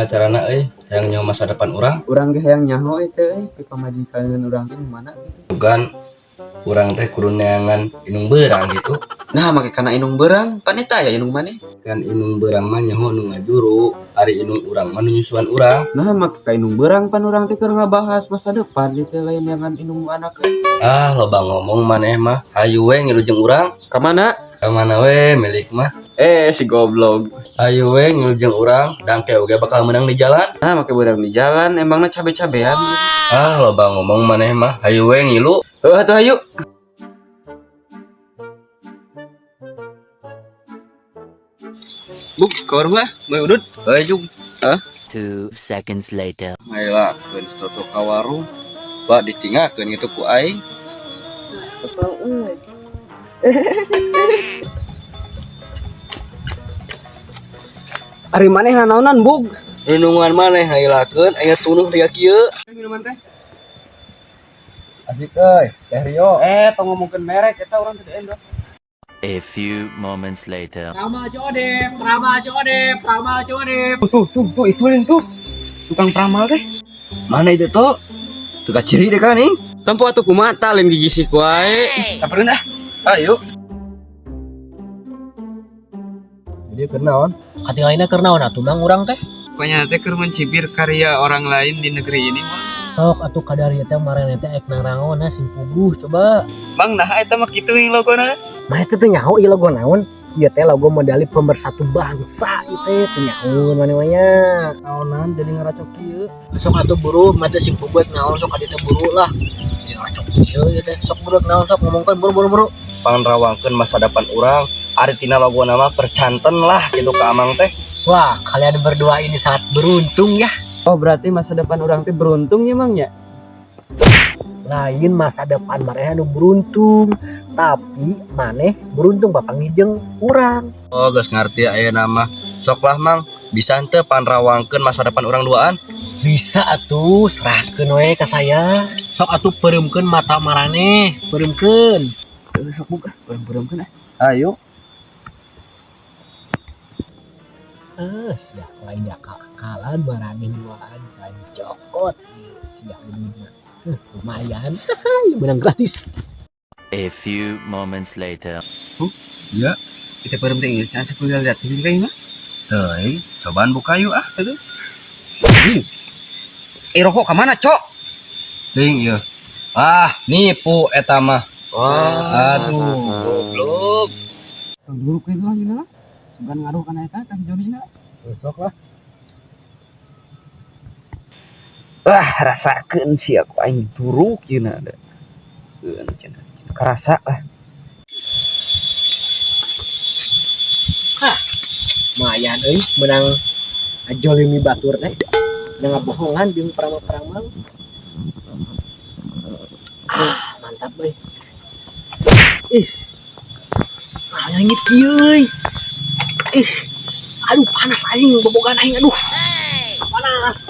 Kumaha carana yang nyawa masa depan orang? Urang ge hayang nyaho teh ti pamajikan urang teh mana gitu. Bukan urang teh kudu neangan inung beurang gitu. Nah, make kana inung beurang, paneta ya inung maneh. Kan inung beurang mah nyaho nu ngajuru, ari inung urang mah nu nyusuan urang. Nah, make ka inung beurang pan urang teh keur ngabahas masa depan teh lain dengan inung anak. Ah, loba ngomong maneh mah. Hayu we ngilujeng urang. Ka mana? Ka mana we milik mah. Si goblok. Hayu we ngilujeng urang, dangke oge bakal menang di jalan. Nah, make beurang di jalan emangna cabe-cabean. Ah, loba ngomong maneh mah. Hayu we ngilu. Atuh hayu. Buk, kawan lah, mau udut. Ayo, hah? 2 seconds later. Ayolah, keun toto ka warung. Ba ditinggalkeun gitu ku aing. Kesel euy. Ari maneh naonan, Bug? Renungan maneh ngailakeun aya tunuh dia kieu. Minuman teh. Asik euy, Teh Rio. Tong ngomongkeun merek eta urang teh endorse. A few moments later. Rama Jodep. Tuh, itu tuh. Tukang pramal teh. Mana itu tuh? Tukang ciri deh kan nih. Tempo atuh kumata lain gigi sih wae. Sampereun dah. Ayo. Dia kenaon? Hati lainnya karena atuh mang urang teh. Pokoknya teh keur mencibir karya orang lain di negeri ini mah. Sok atuh kadari teh marane teh ek narangaonna sing puguh coba. Bang, nah eta mah kitu yang logona. Mah eta teh nyaho ieu logo naon? Ieu teh logo medali pemersatu bangsa ieu teh nyaho maneh Naonan jadi ngaracok kieu. Sok atuh buru mah teh sing puguh ek naon sok adi teh buru lah. Ieu ngacok ieu teh sok buru naon sok ngomongkeun buru. Panrawangkeun masa depan urang. Ari tina logo nama percanten lah gitu ka Amang teh. Wah, kalian berdua ini sangat beruntung ya. Oh, berarti masa depan orang teh beruntung ya, Mang ya? Lain masa depan maneh anu beruntung, tapi maneh beruntung bapak ngijeng urang. Oh, geus ngarti aya nama. Sok lah Mang, bisa henteu panrawangkeun masa depan urang duaan? Bisa atuh, serahkeun we ka saya. Sok atuh pereumkeun mata maraneh, pereumkeun. Sok buka, berem-beremkeun ah. Ayo. Siap lain ya kalan maraneh duaan pancokot. Siap dunia. Lumayan. Menang gratis. A few moments later. Iya. Kita berem teh geus asa kuliah lihat ini kayak mah. Teuy, cobaan buka yuk ah. Aduh. Rokok ka mana, Cok? Ting ieu. Ah, nipu eta mah. Wah, Aduh, goblok. dulu kayak gitu lah. Bukan ngaruh kana eta kan Jonina. Besok lah. Wah, rasakeun sih aku aing turuk ieu na da. Keun cenah. Karasa lah. Lumayan euy menang ajolimi batur teh. Menang bohongan jeung peramal-peramal. Mantap euy. Ngangit kieu euy. Aduh panas aing bobogan aing aduh. Panas.